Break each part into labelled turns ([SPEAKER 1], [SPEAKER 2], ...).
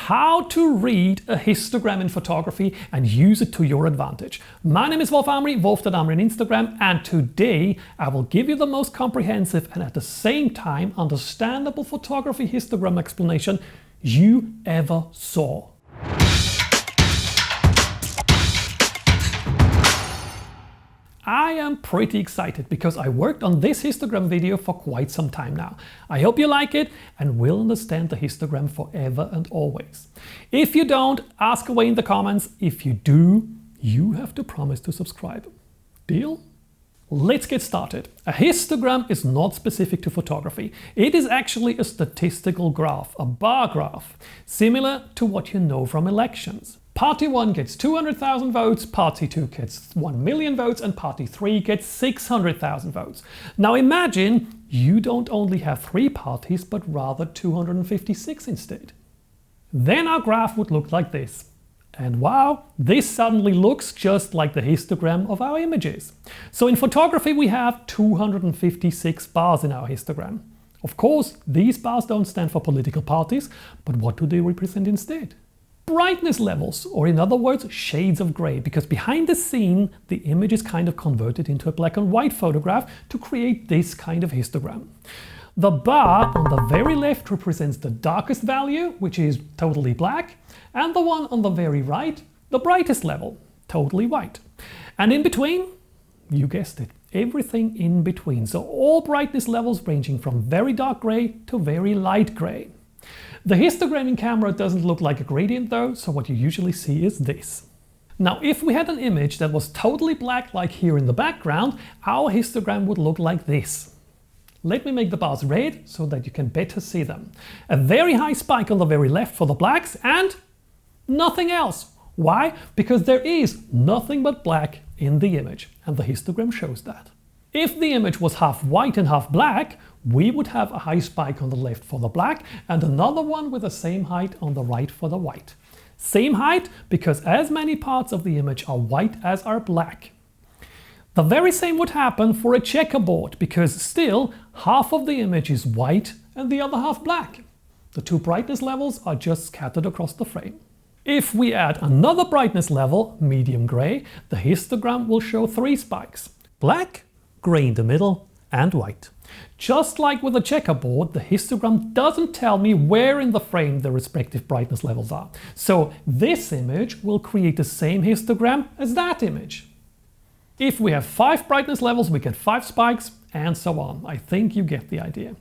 [SPEAKER 1] how to read a histogram in photography and use it to your advantage. My name is Amri, Amri on Instagram, and today I will give you the most comprehensive and at the same time understandable photography histogram explanation you ever saw. I am pretty excited because I worked on this histogram video for quite some time now. I hope you like it and will understand the histogram forever and always. If you don't, ask away in the comments. If you do, you have to promise to subscribe. Deal? Let's get started. A histogram is not specific to photography. It is actually a statistical graph, a bar graph, similar to what you know from elections. Party 1 gets 200,000 votes, Party 2 gets 1 million votes, and Party 3 gets 600,000 votes. Now imagine you don't only have 3 parties, but rather 256 instead. Then our graph would look like this. And wow, this suddenly looks just like the histogram of our images. So in photography we have 256 bars in our histogram. Of course, these bars don't stand for political parties, but what do they represent instead? Brightness levels, or in other words, shades of grey, because behind the scene, the image is kind of converted into a black and white photograph to create this kind of histogram. The bar on the very left represents the darkest value, which is totally black, and the one on the very right, the brightest level, totally white. And in between, you guessed it, everything in between. So all brightness levels ranging from very dark grey to very light grey. The histogram in camera doesn't look like a gradient though, so what you usually see is this. Now if we had an image that was totally black like here in the background, our histogram would look like this. Let me make the bars red so that you can better see them. A very high spike on the very left for the blacks and nothing else. Why? Because there is nothing but black in the image, and the histogram shows that. If the image was half white and half black, we would have a high spike on the left for the black and another one with the same height on the right for the white. Same height because as many parts of the image are white as are black. The very same would happen for a checkerboard because still half of the image is white and the other half black. The two brightness levels are just scattered across the frame. If we add another brightness level, medium grey, the histogram will show 3 spikes. Black, grey in the middle and white. Just like with a checkerboard, the histogram doesn't tell me where in the frame the respective brightness levels are. So this image will create the same histogram as that image. If we have 5 brightness levels, we get 5 spikes and so on. I think you get the idea.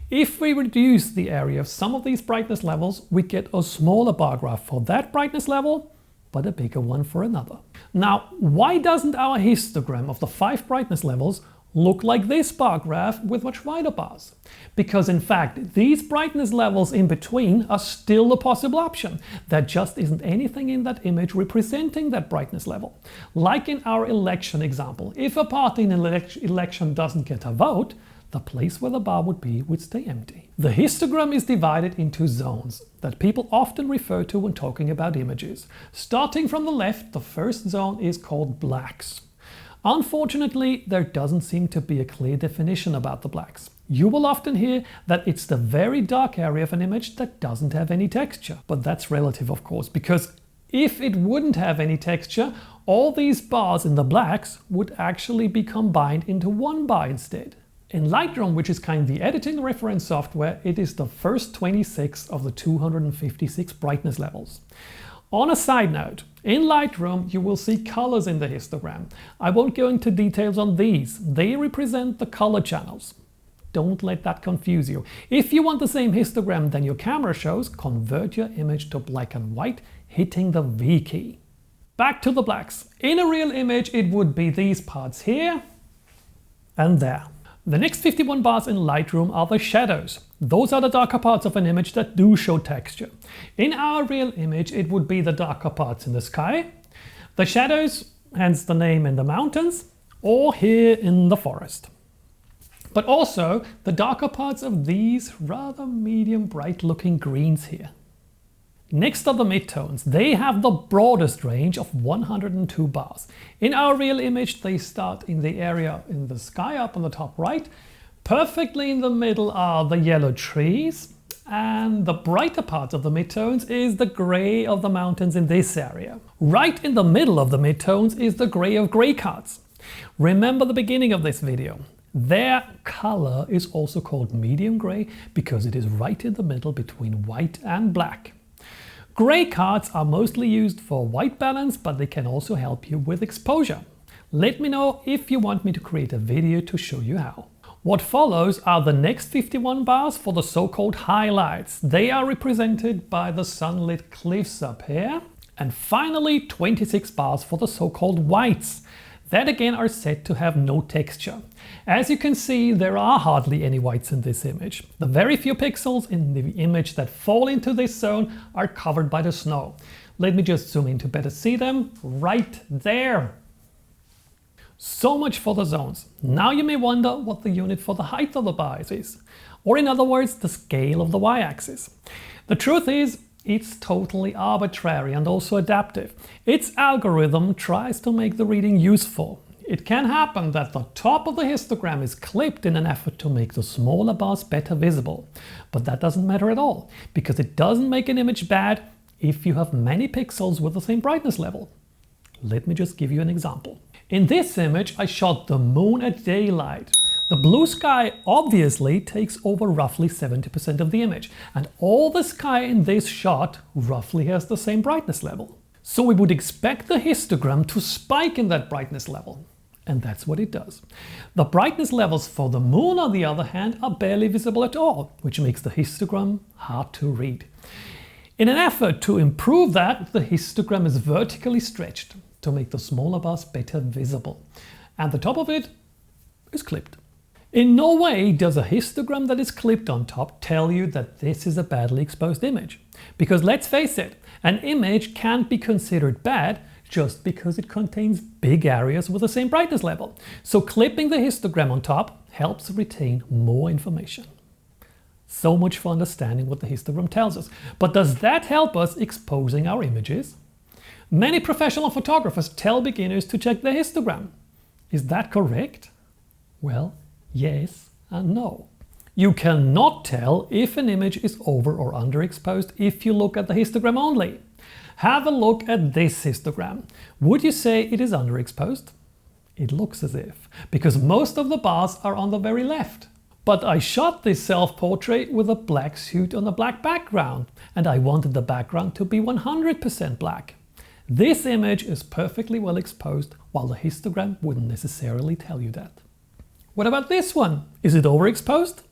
[SPEAKER 1] If we reduce the area of some of these brightness levels, we get a smaller bar graph for that brightness level, but a bigger one for another. Now, why doesn't our histogram of the 5 brightness levels look like this bar graph with much wider bars? Because in fact, these brightness levels in between are still a possible option. There just isn't anything in that image representing that brightness level. Like in our election example, if a party in an election doesn't get a vote, the place where the bar would be would stay empty. The histogram is divided into zones that people often refer to when talking about images. Starting from the left, the first zone is called blacks. Unfortunately, there doesn't seem to be a clear definition about the blacks. You will often hear that it's the very dark area of an image that doesn't have any texture. But that's relative, of course, because if it wouldn't have any texture, all these bars in the blacks would actually be combined into one bar instead. In Lightroom, which is kind of the editing reference software, it is the first 26 of the 256 brightness levels. On a side note, in Lightroom you will see colors in the histogram. I won't go into details on these. They represent the color channels. Don't let that confuse you. If you want the same histogram than your camera shows, convert your image to black and white, hitting the V key. Back to the blacks. In a real image it would be these parts here and there. The next 51 bars in Lightroom are the shadows. Those are the darker parts of an image that do show texture. In our real image, it would be the darker parts in the sky, the shadows, hence the name in the mountains, or here in the forest. But also the darker parts of these rather medium bright looking greens here. Next are the midtones. They have the broadest range of 102 bars. In our real image, they start in the area in the sky up on the top right. Perfectly in the middle are the yellow trees, and the brighter part of the midtones is the grey of the mountains in this area. Right in the middle of the midtones is the grey of grey cards. Remember the beginning of this video. Their color is also called medium grey because it is right in the middle between white and black. Grey cards are mostly used for white balance, but they can also help you with exposure. Let me know if you want me to create a video to show you how. What follows are the next 51 bars for the so-called highlights. They are represented by the sunlit cliffs up here. And finally 26 bars for the so-called whites. That again are said to have no texture. As you can see, there are hardly any whites in this image. The very few pixels in the image that fall into this zone are covered by the snow. Let me just zoom in to better see them. Right there. So much for the zones. Now you may wonder what the unit for the height of the bars is. Or in other words, the scale of the y-axis. The truth is, it's totally arbitrary and also adaptive. Its algorithm tries to make the reading useful. It can happen that the top of the histogram is clipped in an effort to make the smaller bars better visible. But that doesn't matter at all, because it doesn't make an image bad if you have many pixels with the same brightness level. Let me just give you an example. In this image, I shot the moon at daylight. The blue sky obviously takes over roughly 70% of the image, and all the sky in this shot roughly has the same brightness level. So we would expect the histogram to spike in that brightness level. And that's what it does. The brightness levels for the moon, on the other hand, are barely visible at all, which makes the histogram hard to read. In an effort to improve that, the histogram is vertically stretched to make the smaller bars better visible. And the top of it is clipped. In no way does a histogram that is clipped on top tell you that this is a badly exposed image. Because let's face it, an image can't be considered bad just because it contains big areas with the same brightness level. So clipping the histogram on top helps retain more information. So much for understanding what the histogram tells us. But does that help us exposing our images? Many professional photographers tell beginners to check their histogram. Is that correct? Well, yes and no. You cannot tell if an image is over or underexposed if you look at the histogram only. Have a look at this histogram. Would you say it is underexposed? It looks as if, because most of the bars are on the very left. But I shot this self-portrait with a black suit on a black background, and I wanted the background to be 100% black. This image is perfectly well exposed, while the histogram wouldn't necessarily tell you that. What about this one? Is it overexposed?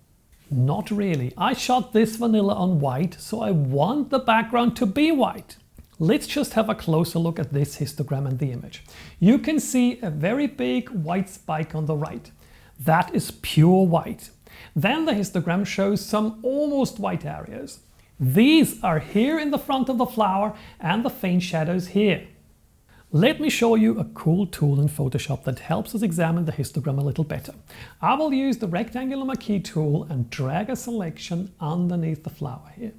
[SPEAKER 1] Not really. I shot this vanilla on white, so I want the background to be white. Let's just have a closer look at this histogram and the image. You can see a very big white spike on the right. That is pure white. Then the histogram shows some almost white areas. These are here in the front of the flower and the faint shadows here. Let me show you a cool tool in Photoshop that helps us examine the histogram a little better. I will use the rectangular marquee tool and drag a selection underneath the flower here.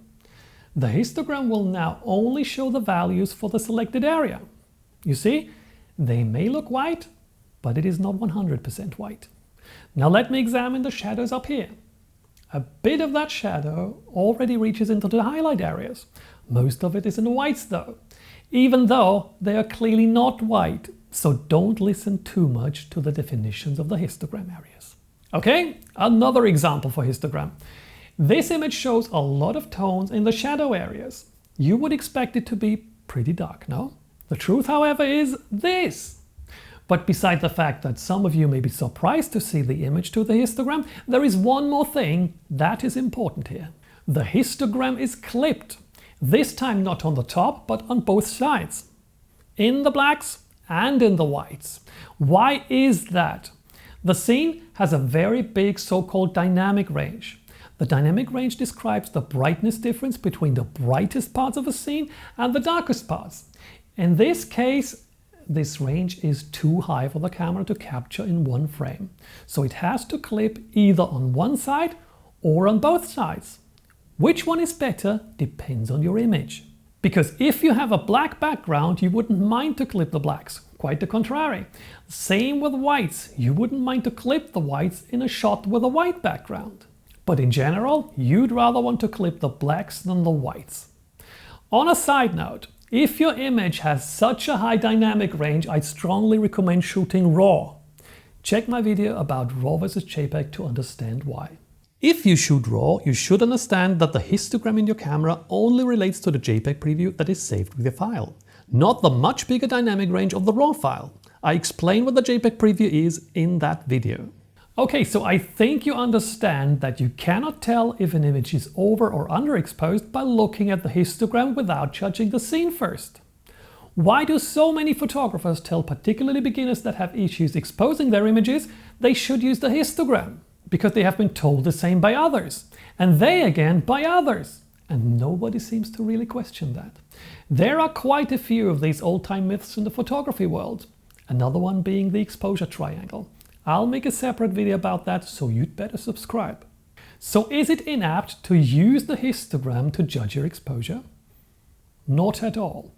[SPEAKER 1] The histogram will now only show the values for the selected area. You see, they may look white, but it is not 100% white. Now let me examine the shadows up here. A bit of that shadow already reaches into the highlight areas. Most of it is in whites though, even though they are clearly not white, so don't listen too much to the definitions of the histogram areas. Okay, another example for histogram. This image shows a lot of tones in the shadow areas. You would expect it to be pretty dark, no? The truth, however, is this. But beside the fact that some of you may be surprised to see the image to the histogram, there is one more thing that is important here. The histogram is clipped. This time not on the top, but on both sides. In the blacks and in the whites. Why is that? The scene has a very big so-called dynamic range. The dynamic range describes the brightness difference between the brightest parts of a scene and the darkest parts. In this case, this range is too high for the camera to capture in one frame. So it has to clip either on one side or on both sides. Which one is better depends on your image. Because if you have a black background, you wouldn't mind to clip the blacks. Quite the contrary. Same with whites. You wouldn't mind to clip the whites in a shot with a white background. But in general, you'd rather want to clip the blacks than the whites. On a side note, if your image has such a high dynamic range, I'd strongly recommend shooting RAW. Check my video about RAW versus JPEG to understand why. If you shoot RAW, you should understand that the histogram in your camera only relates to the JPEG preview that is saved with your file, not the much bigger dynamic range of the RAW file. I explain what the JPEG preview is in that video. Okay, so I think you understand that you cannot tell if an image is over or underexposed by looking at the histogram without judging the scene first. Why do so many photographers tell particularly beginners that have issues exposing their images they should use the histogram? Because they have been told the same by others, and they again by others, and nobody seems to really question that. There are quite a few of these old-time myths in the photography world, another one being the exposure triangle. I'll make a separate video about that, so you'd better subscribe. So is it inapt to use the histogram to judge your exposure? Not at all.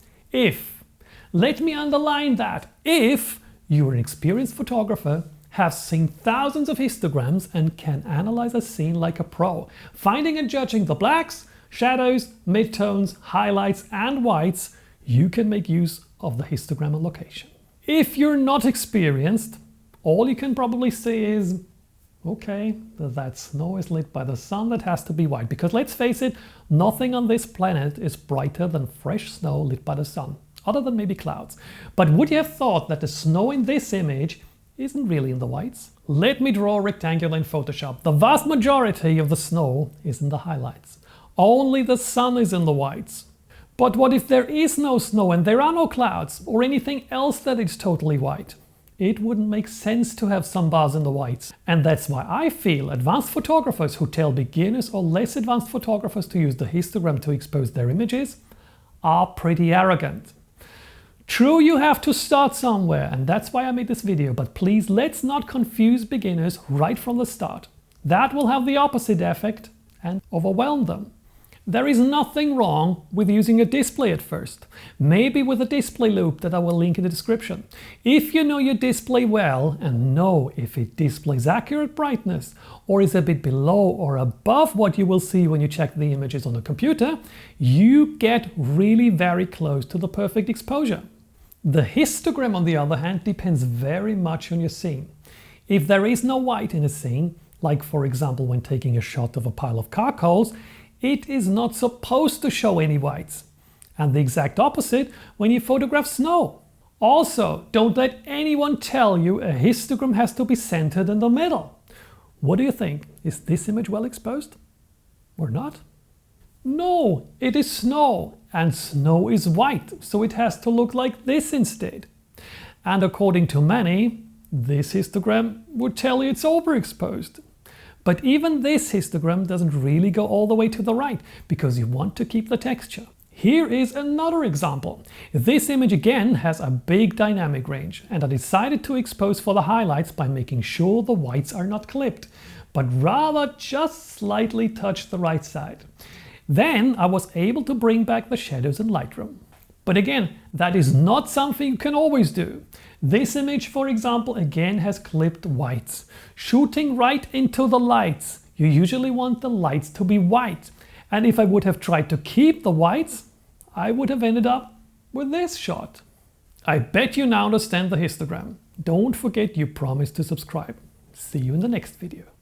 [SPEAKER 1] Let me underline that, if you're an experienced photographer, have seen thousands of histograms and can analyze a scene like a pro, finding and judging the blacks, shadows, midtones, highlights and whites, you can make use of the histogram on location. If you're not experienced, all you can probably say is, okay, that snow is lit by the sun, that has to be white. Because let's face it, nothing on this planet is brighter than fresh snow lit by the sun, other than maybe clouds. But would you have thought that the snow in this image isn't really in the whites? Let me draw a rectangle in Photoshop. The vast majority of the snow is in the highlights. Only the sun is in the whites. But what if there is no snow and there are no clouds or anything else that is totally white? It wouldn't make sense to have some bars in the whites. And that's why I feel advanced photographers who tell beginners or less advanced photographers to use the histogram to expose their images are pretty arrogant. True, you have to start somewhere, and that's why I made this video, but please let's not confuse beginners right from the start. That will have the opposite effect and overwhelm them. There is nothing wrong with using a display at first, maybe with a display loop that I will link in the description. If you know your display well and know if it displays accurate brightness or is a bit below or above what you will see when you check the images on a computer, you get really very close to the perfect exposure. The histogram, on the other hand, depends very much on your scene. If there is no white in a scene, like for example when taking a shot of a pile of car coals, it is not supposed to show any whites. And the exact opposite when you photograph snow. Also, don't let anyone tell you a histogram has to be centered in the middle. What do you think? Is this image well exposed? Or not? No, it is snow, and snow is white, so it has to look like this instead. And according to many, this histogram would tell you it's overexposed. But even this histogram doesn't really go all the way to the right, because you want to keep the texture. Here is another example. This image again has a big dynamic range, and I decided to expose for the highlights by making sure the whites are not clipped, but rather just slightly touch the right side. Then I was able to bring back the shadows in Lightroom. But again, that is not something you can always do. This image, for example, again has clipped whites. Shooting right into the lights, you usually want the lights to be white. And if I would have tried to keep the whites, I would have ended up with this shot. I bet you now understand the histogram. Don't forget you promised to subscribe. See you in the next video.